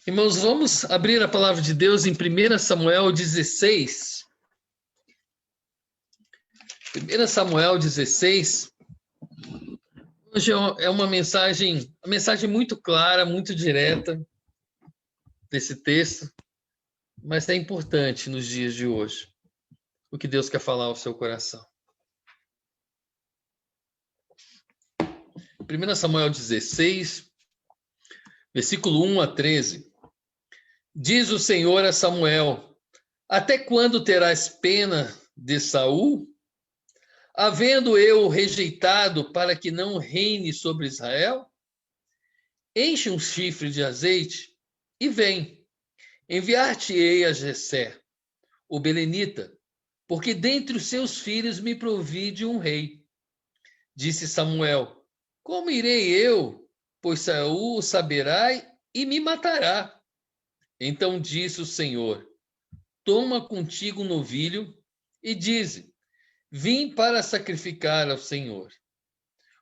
Irmãos, vamos abrir a palavra de Deus em 1 Samuel 16. 1 Samuel 16. Hoje é uma mensagem muito clara, muito direta desse texto, mas é importante nos dias de hoje, o que Deus quer falar ao seu coração. 1 Samuel 16, versículo 1 a 13. Diz o Senhor a Samuel: até quando terás pena de Saul, havendo eu rejeitado para que não reine sobre Israel? Enche um chifre de azeite e vem. Enviar-te-ei a Jessé, o belenita, porque dentre os seus filhos me provide um rei. Disse Samuel: como irei eu? Pois Saul o saberá e me matará. Então disse o Senhor: toma contigo um novilho e dize: vim para sacrificar ao Senhor.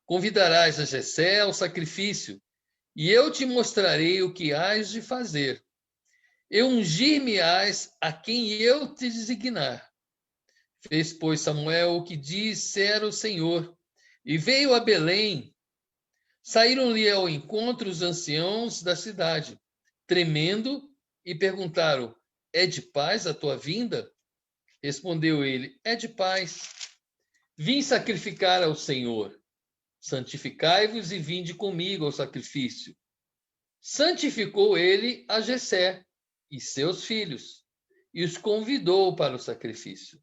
Convidarás a Jessé ao sacrifício, e eu te mostrarei o que hás de fazer. Eu ungir-me-ás a quem eu te designar. Fez, pois, Samuel o que dissera o Senhor, e veio a Belém. Saíram-lhe ao encontro os anciãos da cidade, tremendo, e perguntaram: é de paz a tua vinda? Respondeu ele: é de paz. Vim sacrificar ao Senhor. Santificai-vos e vinde comigo ao sacrifício. Santificou ele a Jessé e seus filhos, e os convidou para o sacrifício.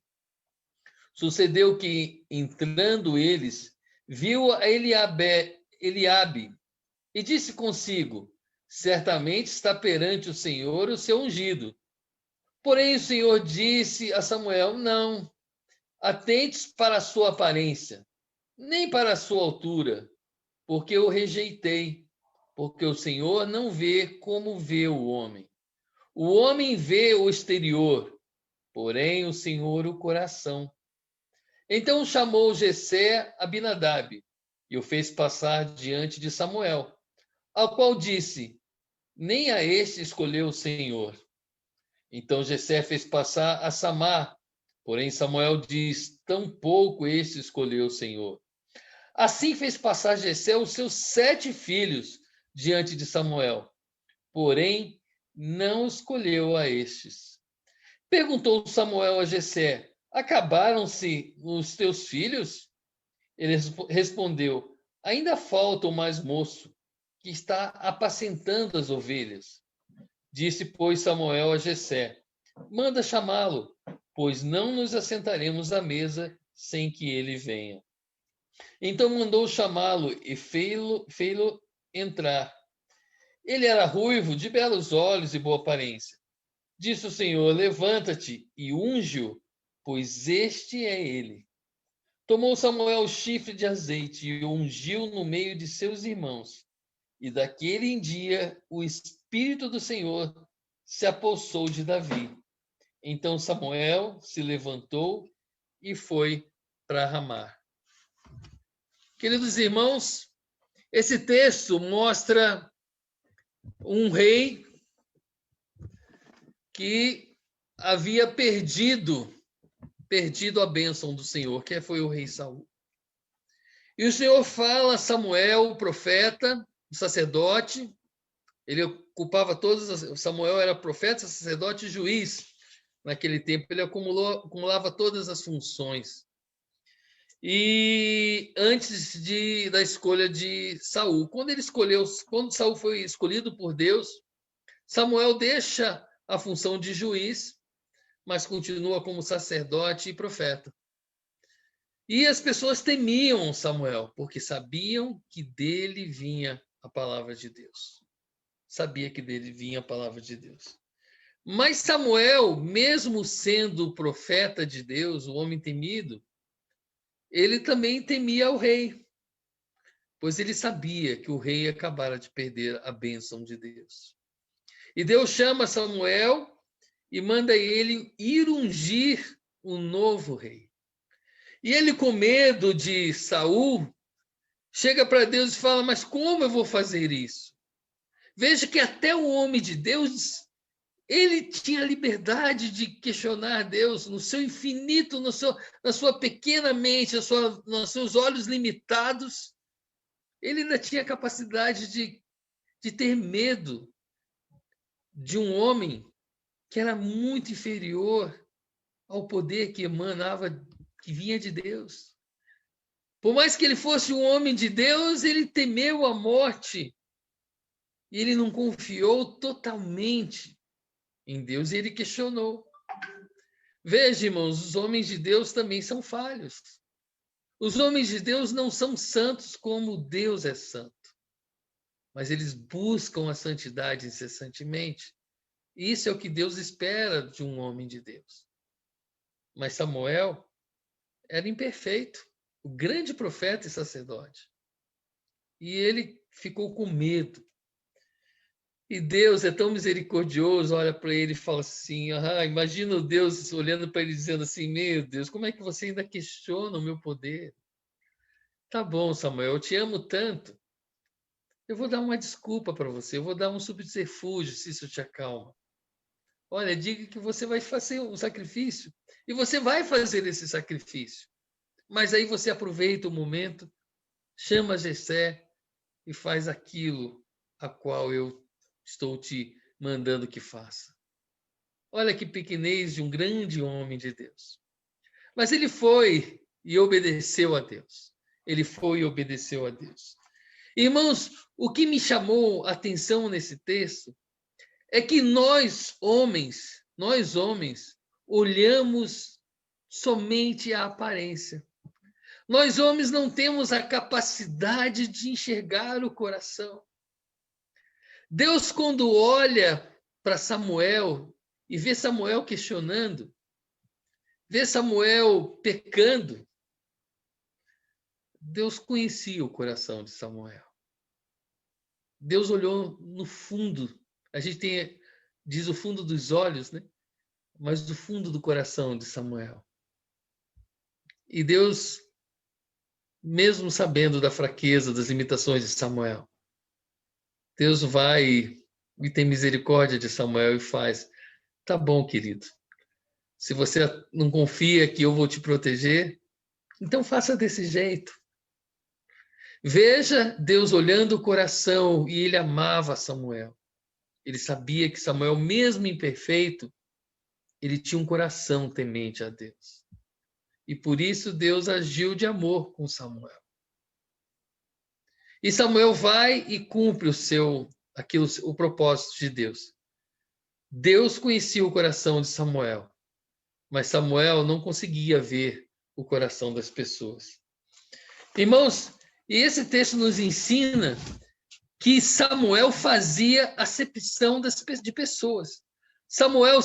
Sucedeu que, entrando eles, viu a Eliabe, e disse consigo: certamente está perante o Senhor o seu ungido. Porém o Senhor disse a Samuel: não atentes para a sua aparência, nem para a sua altura, porque eu rejeitei, porque o Senhor não vê como vê o homem. O homem vê o exterior, porém o Senhor o coração. Então chamou Jessé Abinadab e o fez passar diante de Samuel, ao qual disse: nem a este escolheu o Senhor. Então Jessé fez passar a Samar, porém Samuel diz: tampouco este escolheu o Senhor. Assim fez passar Jessé os seus 7 filhos diante de Samuel, porém não escolheu a estes. Perguntou Samuel a Jessé: acabaram-se os teus filhos? Ele respondeu: ainda falta o mais moço, que está apacentando as ovelhas. Disse, pois, Samuel a Jessé: manda chamá-lo, pois não nos assentaremos à mesa sem que ele venha. Então mandou chamá-lo e fê-lo entrar. Ele era ruivo, de belos olhos e boa aparência. Disse o Senhor: levanta-te e unge-o, pois este é ele. Tomou Samuel o chifre de azeite e o ungiu no meio de seus irmãos. E daquele em dia o Espírito do Senhor se apossou de Davi. Então Samuel se levantou e foi para Ramá. Queridos irmãos, esse texto mostra um rei que havia perdido a bênção do Senhor, que foi o rei Saul. E o Senhor fala a Samuel, o profeta, o sacerdote. Ele ocupava Samuel era profeta, sacerdote e juiz. Naquele tempo ele acumulava todas as funções. E antes da escolha de Saul, quando Saul foi escolhido por Deus, Samuel deixa a função de juiz, mas continua como sacerdote e profeta. E as pessoas temiam Samuel, porque sabiam que dele vinha a palavra de Deus. Sabia que dele vinha a palavra de Deus. Mas Samuel, mesmo sendo profeta de Deus, o homem temido, ele também temia o rei, pois ele sabia que o rei acabara de perder a bênção de Deus. E Deus chama Samuel e manda ele ir ungir um novo rei. E ele, com medo de Saul, chega para Deus e fala: mas como eu vou fazer isso? Veja que até o homem de Deus, ele tinha liberdade de questionar Deus no seu infinito, na sua pequena mente, nos seus olhos limitados. Ele ainda tinha capacidade de ter medo de um homem que era muito inferior ao poder que emanava, que vinha de Deus. Por mais que ele fosse um homem de Deus, ele temeu a morte. E ele não confiou totalmente em Deus, e ele questionou. Veja, irmãos, os homens de Deus também são falhos. Os homens de Deus não são santos como Deus é santo, mas eles buscam a santidade incessantemente. Isso é o que Deus espera de um homem de Deus. Mas Samuel era imperfeito, o grande profeta e sacerdote. E ele ficou com medo. E Deus é tão misericordioso, olha para ele e fala assim, imagina Deus olhando para ele dizendo assim, meu Deus, como é que você ainda questiona o meu poder? Tá bom, Samuel, eu te amo tanto. Eu vou dar uma desculpa para você, eu vou dar um subterfúgio, se isso te acalma. Olha, diga que você vai fazer um sacrifício, e você vai fazer esse sacrifício. Mas aí você aproveita o momento, chama Jessé e faz aquilo a qual eu estou te mandando que faça. Olha que pequenez de um grande homem de Deus. Mas ele foi e obedeceu a Deus. Ele foi e obedeceu a Deus. Irmãos, o que me chamou a atenção nesse texto é que nós homens, olhamos somente a aparência. Nós homens não temos a capacidade de enxergar o coração. Deus, quando olha para Samuel e vê Samuel questionando, vê Samuel pecando, Deus conhecia o coração de Samuel. Deus olhou no fundo. A gente diz o fundo dos olhos, né? Mas do fundo do coração de Samuel. E Deus, mesmo sabendo da fraqueza, das limitações de Samuel, Deus vai e tem misericórdia de Samuel e faz, tá bom, querido. Se você não confia que eu vou te proteger, então faça desse jeito. Veja Deus olhando o coração, e ele amava Samuel. Ele sabia que Samuel, mesmo imperfeito, ele tinha um coração temente a Deus. E por isso Deus agiu de amor com Samuel. E Samuel vai e cumpre o propósito de Deus. Deus conhecia o coração de Samuel, mas Samuel não conseguia ver o coração das pessoas. Irmãos, e esse texto nos ensina que Samuel fazia acepção de pessoas. Samuel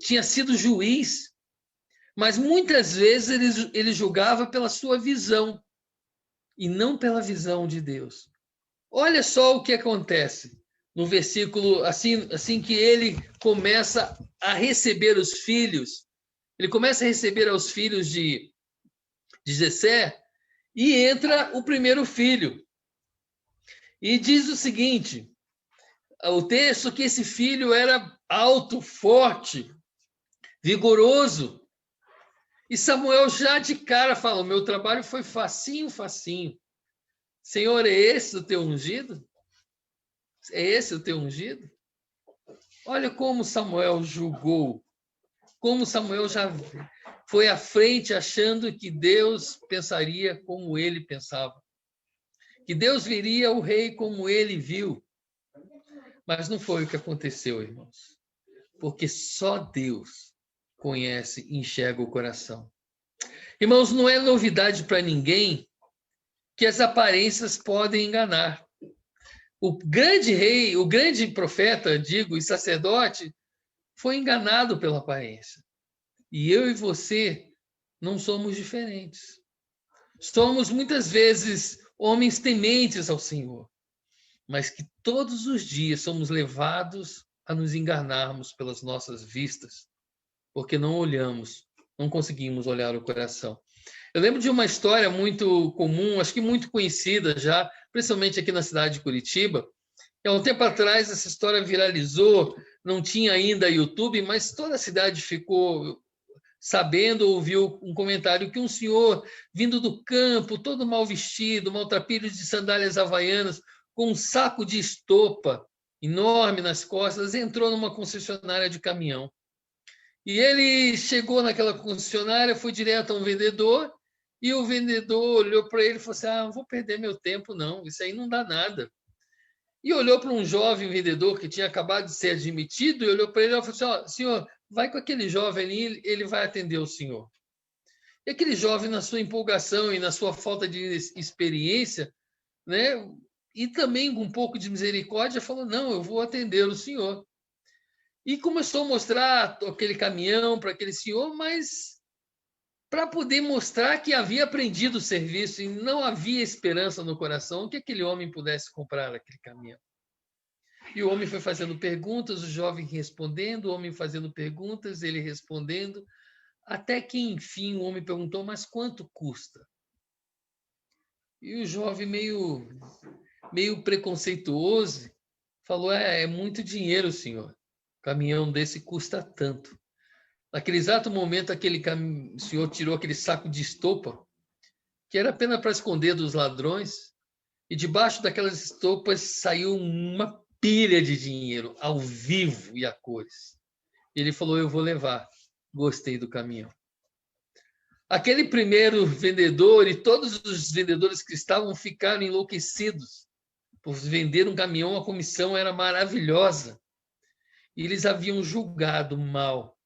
tinha sido juiz, mas muitas vezes ele julgava pela sua visão e não pela visão de Deus. Olha só o que acontece no versículo, assim que ele começa a receber os filhos. Ele começa a receber os filhos de Jessé, e entra o primeiro filho. E diz o seguinte, o texto, que esse filho era alto, forte, vigoroso. E Samuel já de cara fala, o meu trabalho foi facinho, facinho. Senhor, é esse o teu ungido? É esse o teu ungido? Olha como Samuel julgou, como Samuel já foi à frente achando que Deus pensaria como ele pensava, que Deus viria o rei como ele viu. Mas não foi o que aconteceu, irmãos, porque só Deus conhece e enxerga o coração. Irmãos, não é novidade para ninguém que as aparências podem enganar. O grande rei, o grande profeta, e sacerdote, foi enganado pela aparência. E eu e você não somos diferentes. Somos muitas vezes homens tementes ao Senhor, mas que todos os dias somos levados a nos enganarmos pelas nossas vistas, porque não olhamos, não conseguimos olhar o coração. Eu lembro de uma história muito comum, acho que muito conhecida já, principalmente aqui na cidade de Curitiba. Há um tempo atrás, essa história viralizou, não tinha ainda YouTube, mas toda a cidade ficou sabendo, ouviu um comentário que um senhor vindo do campo, todo mal vestido, maltrapilho de sandálias havaianas, com um saco de estopa enorme nas costas, entrou numa concessionária de caminhão. E ele chegou naquela concessionária, foi direto a um vendedor, e o vendedor olhou para ele e falou assim: não vou perder meu tempo, não, isso aí não dá nada. E olhou para um jovem vendedor que tinha acabado de ser admitido e olhou para ele e falou assim: senhor, vai com aquele jovem ali, ele vai atender o senhor. E aquele jovem, na sua empolgação e na sua falta de experiência, né, e também com um pouco de misericórdia, falou: não, eu vou atender o senhor. E começou a mostrar aquele caminhão para aquele senhor, mas para poder mostrar que havia aprendido o serviço e não havia esperança no coração que aquele homem pudesse comprar aquele caminhão. E o homem foi fazendo perguntas, o jovem respondendo, o homem fazendo perguntas, ele respondendo, até que, enfim, o homem perguntou: mas quanto custa? E o jovem, meio preconceituoso, falou: é muito dinheiro, senhor. O caminhão desse custa tanto. Naquele exato momento, aquele senhor tirou aquele saco de estopa, que era apenas para esconder dos ladrões, e debaixo daquelas estopas saiu uma pilha de dinheiro, ao vivo e a cores. Ele falou: eu vou levar. Gostei do caminhão. Aquele primeiro vendedor e todos os vendedores que estavam ficaram enlouquecidos por vender um caminhão. A comissão era maravilhosa. E eles haviam julgado mal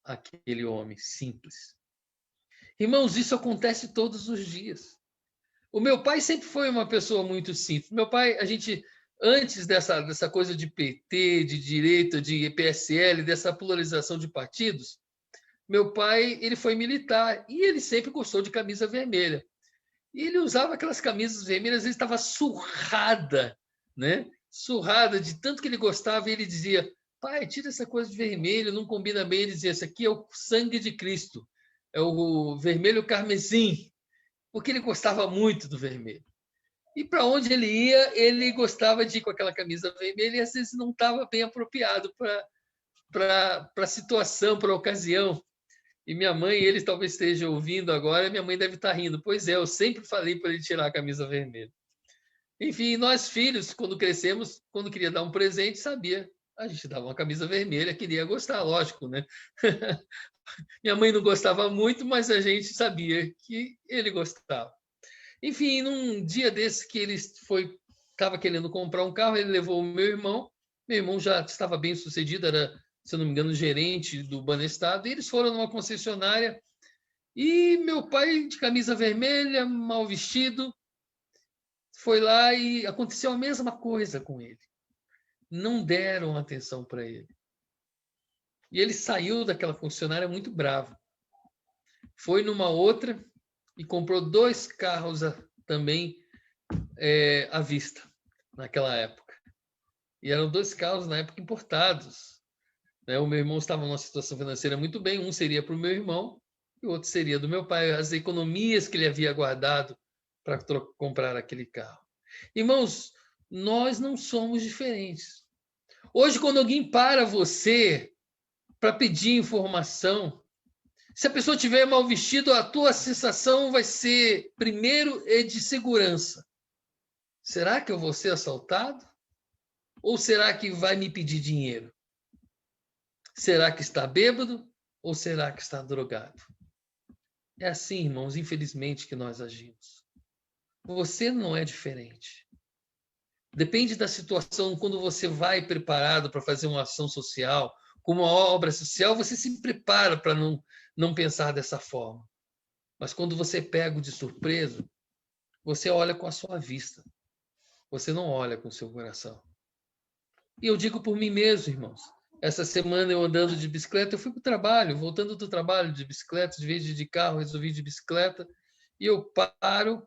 aquele homem simples. Irmãos, isso acontece todos os dias. O meu pai sempre foi uma pessoa muito simples. Meu pai, antes dessa coisa de PT, de direita, de PSL, dessa polarização de partidos, meu pai, ele foi militar e ele sempre gostou de camisa vermelha. E ele usava aquelas camisas vermelhas, ele estava surrada, né? Surrada de tanto que ele gostava, e ele dizia: pai, tira essa coisa de vermelho, não combina bem. Ele dizia: esse aqui é o sangue de Cristo, é o vermelho carmesim, porque ele gostava muito do vermelho. E para onde ele ia, ele gostava de ir com aquela camisa vermelha, e às vezes não estava bem apropriado para a situação, para a ocasião. E minha mãe, ele talvez esteja ouvindo agora, minha mãe deve estar rindo. Pois é, eu sempre falei para ele tirar a camisa vermelha. Enfim, nós filhos, quando crescemos, quando queria dar um presente, sabia. A gente dava uma camisa vermelha, queria gostar, lógico, né? Minha mãe não gostava muito, mas a gente sabia que ele gostava. Enfim, num dia desse que ele estava querendo comprar um carro, ele levou o meu irmão. Meu irmão já estava bem sucedido, era, se eu não me engano, gerente do Banestado. E eles foram numa concessionária e meu pai, de camisa vermelha, mal vestido, foi lá e aconteceu a mesma coisa com ele. Não deram atenção para ele. E ele saiu daquela concessionária muito bravo. Foi numa outra e comprou 2 carros também à vista, naquela época. E eram 2 carros, na época, importados. Né? O meu irmão estava numa situação financeira muito bem, um seria para o meu irmão e o outro seria do meu pai, as economias que ele havia guardado para comprar aquele carro. Irmãos, nós não somos diferentes. Hoje, quando alguém para você para pedir informação, se a pessoa tiver mal vestido, a tua sensação vai ser, primeiro, de segurança. Será que eu vou ser assaltado? Ou será que vai me pedir dinheiro? Será que está bêbado? Ou será que está drogado? É assim, irmãos, infelizmente, que nós agimos. Você não é diferente. Depende da situação. Quando você vai preparado para fazer uma ação social, como uma obra social, você se prepara para não pensar dessa forma. Mas quando você é pego de surpresa, você olha com a sua vista. Você não olha com o seu coração. E eu digo por mim mesmo, irmãos. Essa semana eu andando de bicicleta, eu fui para o trabalho, voltando do trabalho de bicicleta, de vez de carro, resolvi de bicicleta, e eu paro,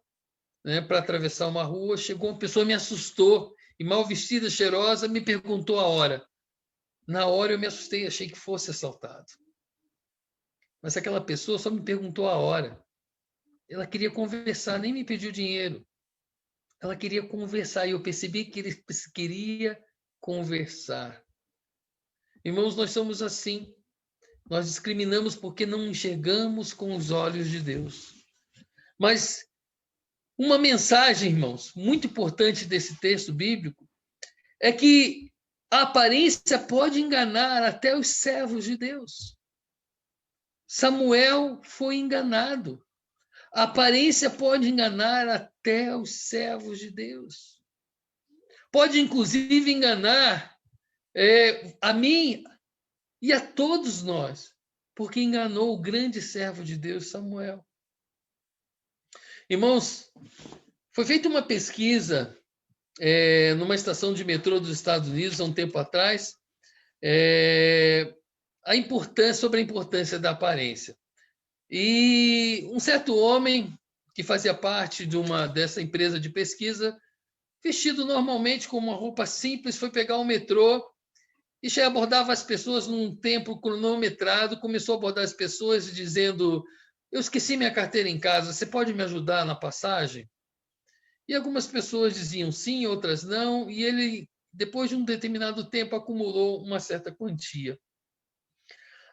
né, para atravessar uma rua, chegou uma pessoa, me assustou, e mal vestida, cheirosa, me perguntou a hora. Na hora eu me assustei, achei que fosse assaltado. Mas aquela pessoa só me perguntou a hora. Ela queria conversar, nem me pediu dinheiro. Ela queria conversar e eu percebi que ele queria conversar. Irmãos, nós somos assim. Nós discriminamos porque não enxergamos com os olhos de Deus. Mas uma mensagem, irmãos, muito importante desse texto bíblico é que a aparência pode enganar até os servos de Deus. Samuel foi enganado. A aparência pode enganar até os servos de Deus. Pode, inclusive, enganar a mim e a todos nós, porque enganou o grande servo de Deus, Samuel. Irmãos, foi feita uma pesquisa numa estação de metrô dos Estados Unidos há um tempo atrás, sobre a importância da aparência. E um certo homem que fazia parte dessa empresa de pesquisa, vestido normalmente com uma roupa simples, foi pegar o metrô e já abordava as pessoas num tempo cronometrado, começou a abordar as pessoas dizendo: eu esqueci minha carteira em casa, você pode me ajudar na passagem? E algumas pessoas diziam sim, outras não, e ele, depois de um determinado tempo, acumulou uma certa quantia.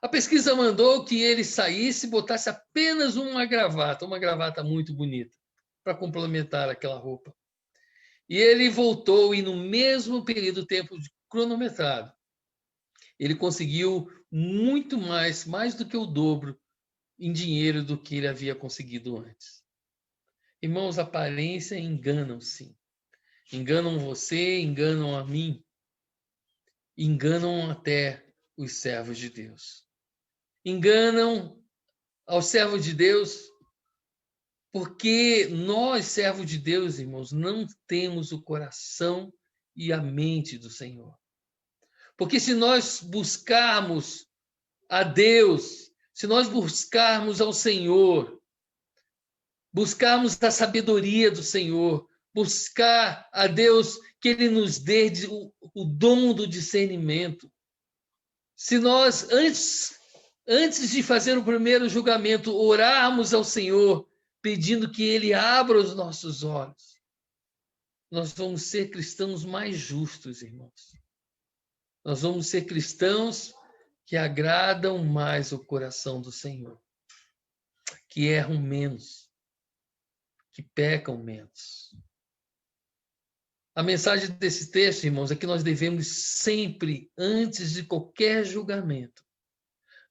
A pesquisa mandou que ele saísse e botasse apenas uma gravata muito bonita, para complementar aquela roupa. E ele voltou e no mesmo período, tempo cronometrado, ele conseguiu muito mais do que o dobro em dinheiro do que ele havia conseguido antes. Irmãos, aparência enganam, sim. Enganam você, enganam a mim, enganam até os servos de Deus. Enganam aos servos de Deus porque nós, servos de Deus, irmãos, não temos o coração e a mente do Senhor. Porque se nós buscarmos a Deus, se nós buscarmos ao Senhor, buscarmos a sabedoria do Senhor, buscar a Deus que Ele nos dê o dom do discernimento. Se nós, antes de fazer o primeiro julgamento, orarmos ao Senhor, pedindo que Ele abra os nossos olhos, nós vamos ser cristãos mais justos, irmãos. Nós vamos ser cristãos que agradam mais o coração do Senhor, que erram menos, que pecam menos. A mensagem desse texto, irmãos, é que nós devemos sempre, antes de qualquer julgamento,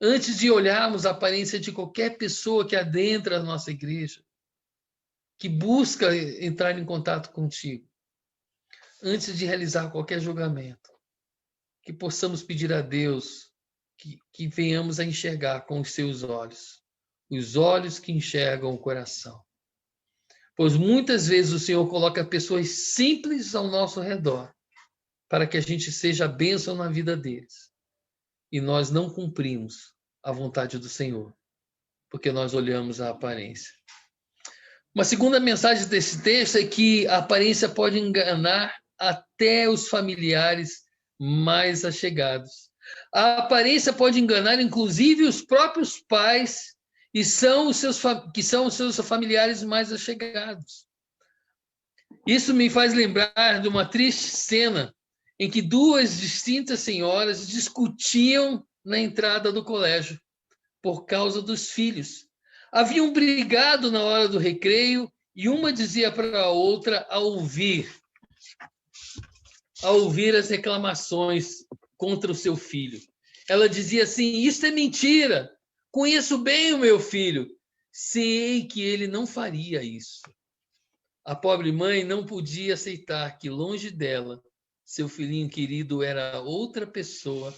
antes de olharmos a aparência de qualquer pessoa que adentra a nossa igreja, que busca entrar em contato contigo, antes de realizar qualquer julgamento, que possamos pedir a Deus que venhamos a enxergar com os seus olhos, os olhos que enxergam o coração. Pois muitas vezes o Senhor coloca pessoas simples ao nosso redor para que a gente seja bênção na vida deles. E nós não cumprimos a vontade do Senhor, porque nós olhamos a aparência. Uma segunda mensagem desse texto é que a aparência pode enganar até os familiares mais achegados. A aparência pode enganar, inclusive, os próprios pais que são os seus familiares mais achegados. Isso me faz lembrar de uma triste cena em que duas distintas senhoras discutiam na entrada do colégio por causa dos filhos. Haviam brigado na hora do recreio e uma dizia para a outra ao ouvir as reclamações contra o seu filho. Ela dizia assim: isso é mentira. Conheço bem o meu filho. Sei que ele não faria isso. A pobre mãe não podia aceitar que, longe dela, seu filhinho querido era outra pessoa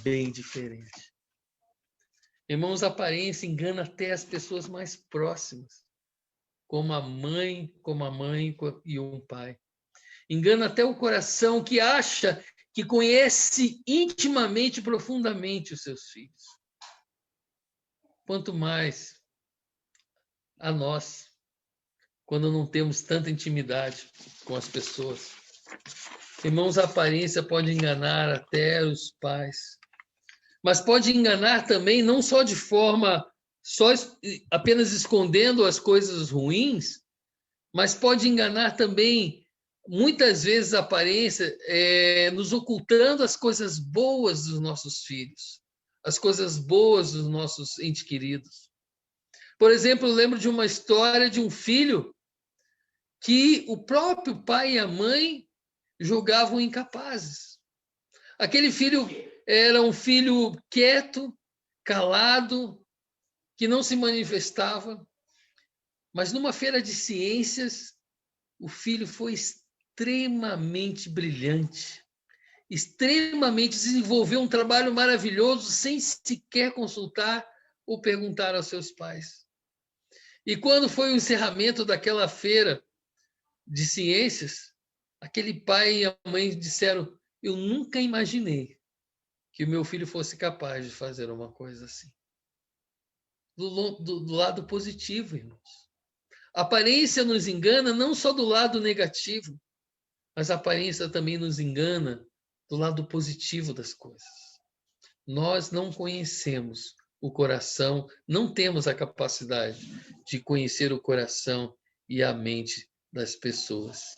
bem diferente. Irmãos, a aparência engana até as pessoas mais próximas, como a mãe e um pai. Engana até o coração que acha que conhece intimamente, profundamente os seus filhos. Quanto mais a nós, quando não temos tanta intimidade com as pessoas. Irmãos, a aparência pode enganar até os pais, mas pode enganar também não só de forma, apenas escondendo as coisas ruins, mas pode enganar também, muitas vezes, a aparência, nos ocultando as coisas boas dos nossos filhos, as coisas boas dos nossos entes queridos. Por exemplo, eu lembro de uma história de um filho que o próprio pai e a mãe julgavam incapazes. Aquele filho era um filho quieto, calado, que não se manifestava, mas numa feira de ciências, o filho foi extremamente brilhante, extremamente desenvolveu um trabalho maravilhoso sem sequer consultar ou perguntar aos seus pais. E quando foi o encerramento daquela feira de ciências, aquele pai e a mãe disseram: eu nunca imaginei que o meu filho fosse capaz de fazer uma coisa assim. Do lado positivo, irmãos. A aparência nos engana não só do lado negativo, mas a aparência também nos engana do lado positivo das coisas. Nós não conhecemos o coração, não temos a capacidade de conhecer o coração e a mente das pessoas.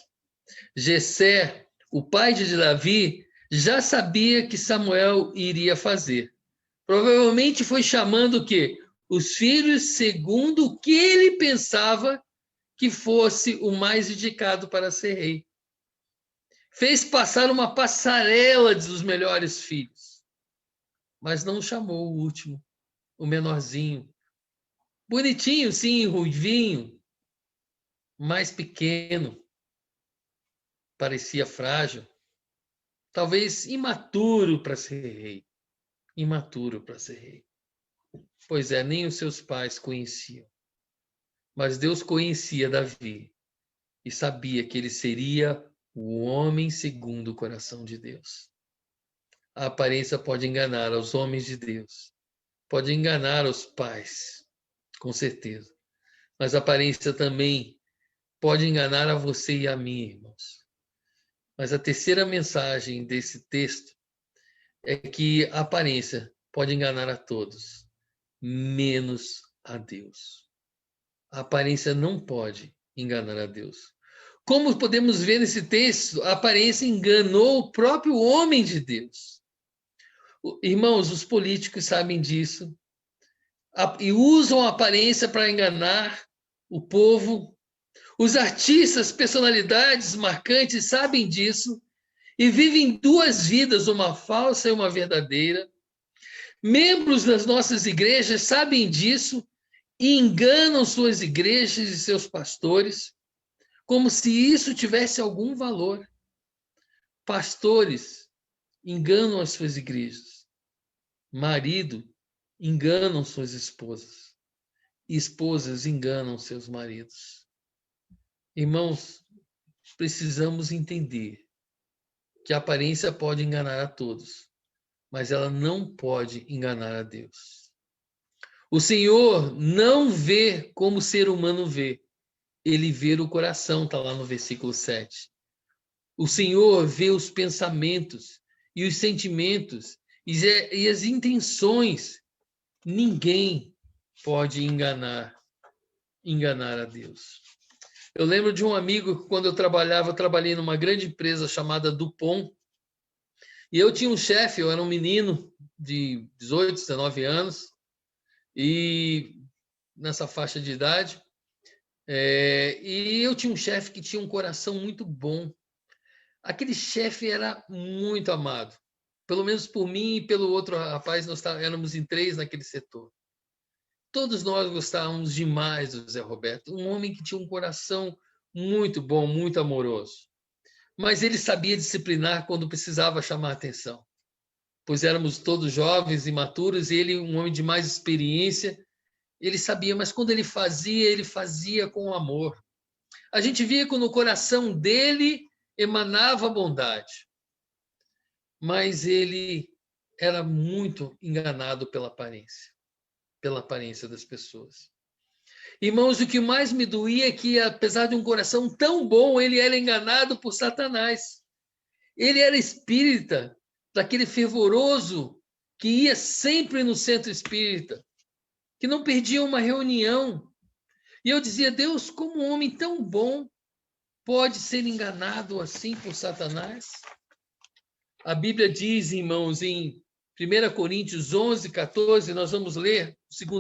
Jessé, o pai de Davi, já sabia que Samuel iria fazer. Provavelmente foi chamando o quê? Os filhos segundo o que ele pensava que fosse o mais indicado para ser rei. Fez passar uma passarela dos melhores filhos, mas não chamou o último, o menorzinho. Bonitinho, sim, ruivinho, mais pequeno, parecia frágil, talvez imaturo para ser rei. Imaturo para ser rei. Pois é, nem os seus pais conheciam. Mas Deus conhecia Davi e sabia que ele seria o homem segundo o coração de Deus. A aparência pode enganar aos homens de Deus, pode enganar os pais, com certeza. Mas a aparência também pode enganar a você e a mim, irmãos. Mas a terceira mensagem desse texto é que a aparência pode enganar a todos, menos a Deus. A aparência não pode enganar a Deus. Como podemos ver nesse texto, a aparência enganou o próprio homem de Deus. Irmãos, os políticos sabem disso e usam a aparência para enganar o povo. Os artistas, personalidades marcantes sabem disso e vivem duas vidas, uma falsa e uma verdadeira. Membros das nossas igrejas sabem disso e enganam suas igrejas e seus pastores, como se isso tivesse algum valor. Pastores enganam as suas igrejas. Marido enganam suas esposas. Esposas enganam seus maridos. Irmãos, precisamos entender que a aparência pode enganar a todos, mas ela não pode enganar a Deus. O Senhor não vê como o ser humano vê. Ele vê o coração, está lá no versículo 7. O Senhor vê os pensamentos e os sentimentos e as intenções. Ninguém pode enganar a Deus. Eu lembro de um amigo que, quando eu trabalhei numa grande empresa chamada Dupont, e eu tinha um chefe, eu era um menino de 18, 19 anos, e nessa faixa de idade, e eu tinha um chefe que tinha um coração muito bom. Aquele chefe era muito amado, pelo menos por mim e pelo outro rapaz, nós éramos em 3 naquele setor. Todos nós gostávamos demais do Zé Roberto, um homem que tinha um coração muito bom, muito amoroso. Mas ele sabia disciplinar quando precisava chamar atenção, pois éramos todos jovens, imaturos, e ele, um homem de mais experiência, ele sabia, mas quando ele fazia com amor. A gente via que no coração dele emanava bondade, mas ele era muito enganado pela aparência das pessoas. Irmãos, o que mais me doía é que, apesar de um coração tão bom, ele era enganado por Satanás. Ele era espírita, daquele fervoroso que ia sempre no centro espírita, que não perdia uma reunião. E eu dizia, Deus, como um homem tão bom pode ser enganado assim por Satanás? A Bíblia diz, irmãos, em 1 Coríntios 11, 14, nós vamos ler 2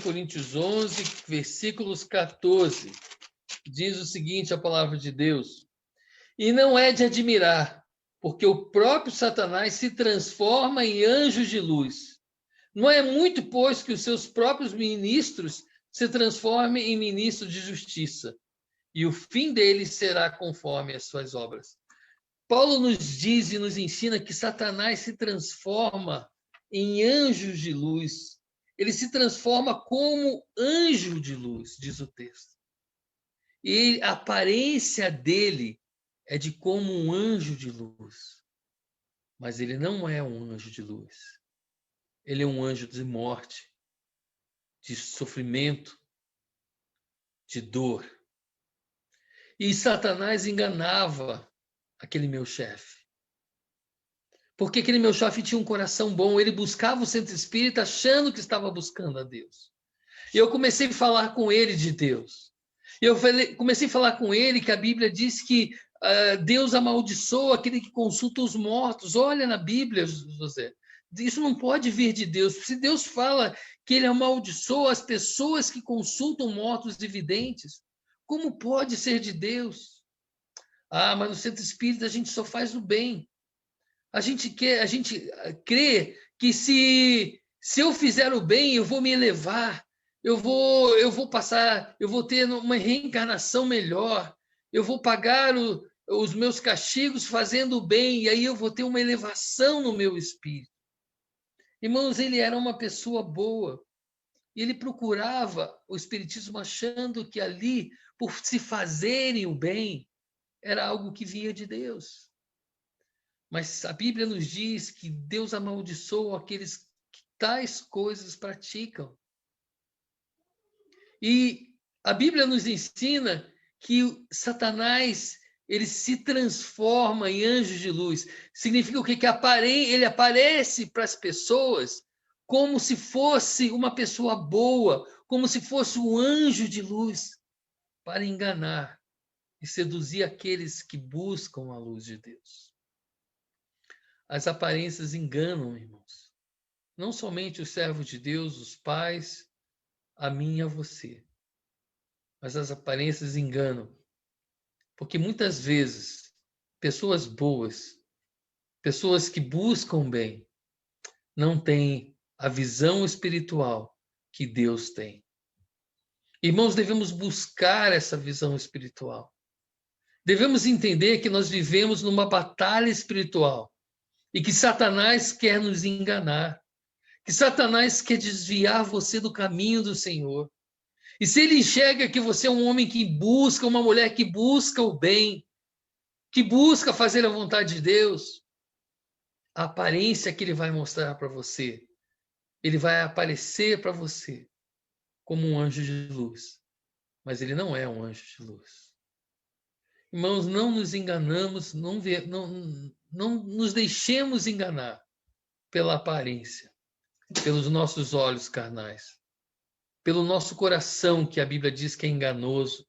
Coríntios 11, versículos 14, diz o seguinte, a palavra de Deus: e não é de admirar, porque o próprio Satanás se transforma em anjo de luz. Não é muito, pois, que os seus próprios ministros se transformem em ministros de justiça, e o fim deles será conforme as suas obras. Paulo nos diz e nos ensina que Satanás se transforma em anjos de luz. Ele se transforma como anjo de luz, diz o texto. E a aparência dele é de como um anjo de luz. Mas ele não é um anjo de luz. Ele é um anjo de morte, de sofrimento, de dor. E Satanás enganava aquele meu chefe. Porque aquele meu chefe tinha um coração bom, ele buscava o centro espírita achando que estava buscando a Deus. E eu comecei a falar com ele de Deus. Comecei a falar com ele que a Bíblia diz que Deus amaldiçoa aquele que consulta os mortos. Olha na Bíblia, José. Isso não pode vir de Deus. Se Deus fala que ele amaldiçoa as pessoas que consultam mortos e videntes, como pode ser de Deus? Ah, mas no centro espírita a gente só faz o bem. A gente crê que se eu fizer o bem, eu vou me elevar, eu vou passar, eu vou ter uma reencarnação melhor, eu vou pagar os meus castigos fazendo o bem, e aí eu vou ter uma elevação no meu espírito. Irmãos, ele era uma pessoa boa, e ele procurava o espiritismo achando que ali, por se fazerem o bem, era algo que vinha de Deus. Mas a Bíblia nos diz que Deus amaldiçoa aqueles que tais coisas praticam. E a Bíblia nos ensina que Satanás ele se transforma em anjo de luz. Significa o quê? Que ele aparece para as pessoas como se fosse uma pessoa boa, como se fosse um anjo de luz, para enganar e seduzir aqueles que buscam a luz de Deus. As aparências enganam, irmãos. Não somente os servos de Deus, os pais, a mim e a você. Mas as aparências enganam. Porque muitas vezes, pessoas boas, pessoas que buscam bem, não têm a visão espiritual que Deus tem. Irmãos, devemos buscar essa visão espiritual. Devemos entender que nós vivemos numa batalha espiritual. E que Satanás quer nos enganar, que Satanás quer desviar você do caminho do Senhor. E se ele enxerga que você é um homem que busca, uma mulher que busca o bem, que busca fazer a vontade de Deus, a aparência que ele vai mostrar para você, ele vai aparecer para você como um anjo de luz, mas ele não é um anjo de luz. Irmãos, não nos enganamos, não nos deixemos enganar pela aparência, pelos nossos olhos carnais, pelo nosso coração, que a Bíblia diz que é enganoso.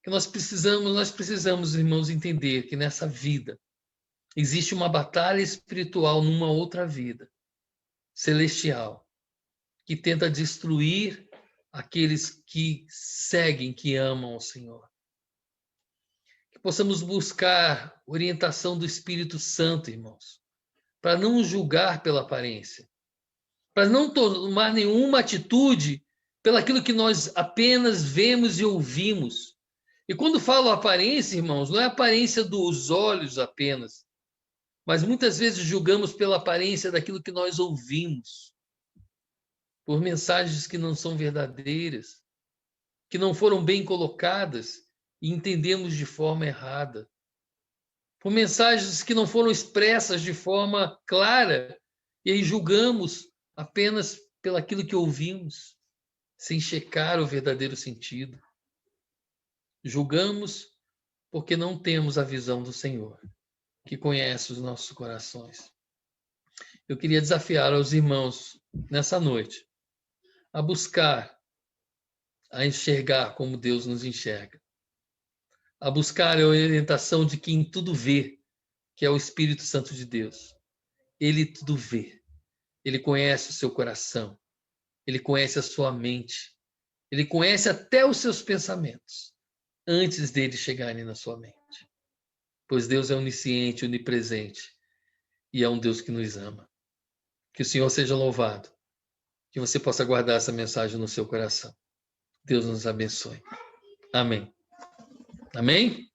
Que nós precisamos, irmãos, entender que nessa vida existe uma batalha espiritual numa outra vida, celestial, que tenta destruir aqueles que seguem, que amam o Senhor. Que possamos buscar orientação do Espírito Santo, irmãos, para não julgar pela aparência, para não tomar nenhuma atitude pelaquilo que nós apenas vemos e ouvimos. E quando falo aparência, irmãos, não é a aparência dos olhos apenas, mas muitas vezes julgamos pela aparência daquilo que nós ouvimos, por mensagens que não são verdadeiras, que não foram bem colocadas e entendemos de forma errada, por mensagens que não foram expressas de forma clara e aí julgamos apenas pelaquilo que ouvimos, sem checar o verdadeiro sentido. Julgamos porque não temos a visão do Senhor, que conhece os nossos corações. Eu queria desafiar os irmãos nessa noite a buscar, a enxergar como Deus nos enxerga, a buscar a orientação de quem tudo vê, que é o Espírito Santo de Deus. Ele tudo vê. Ele conhece o seu coração. Ele conhece a sua mente. Ele conhece até os seus pensamentos antes deles chegarem na sua mente. Pois Deus é onisciente, onipresente e é um Deus que nos ama. Que o Senhor seja louvado. Que você possa guardar essa mensagem no seu coração. Deus nos abençoe. Amém. Amém?